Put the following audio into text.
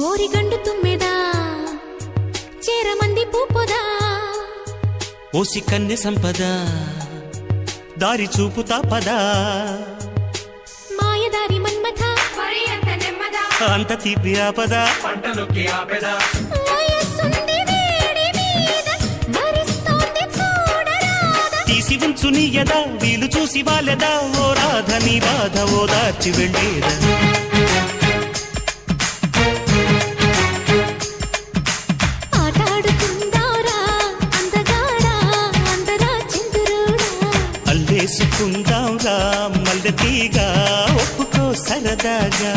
ఓరిగండు తుమ్మెదా చేరమంది పూపొదా ఓసి కన్నె సంపద దారి చూపుతా పదా మాయదారి మన్మథ అంత తీపి ఆపద పంటలొక్కి ఆపెదా వయస్సుంది వేడి మీద భరిస్తోంది చూడరాదా తీసి ఉంచు నీ యదా వీలు చూసి వాలెదా ఓ రాధ నీ బాధ ఓదార్చి వెళ్ళేదా ఆటాడుకుందాంరా అందగాడా అందరా చిందురుడా అల్లేసుకుందాం రా మల్లె తీగా ఒప్పుకో సరదాగా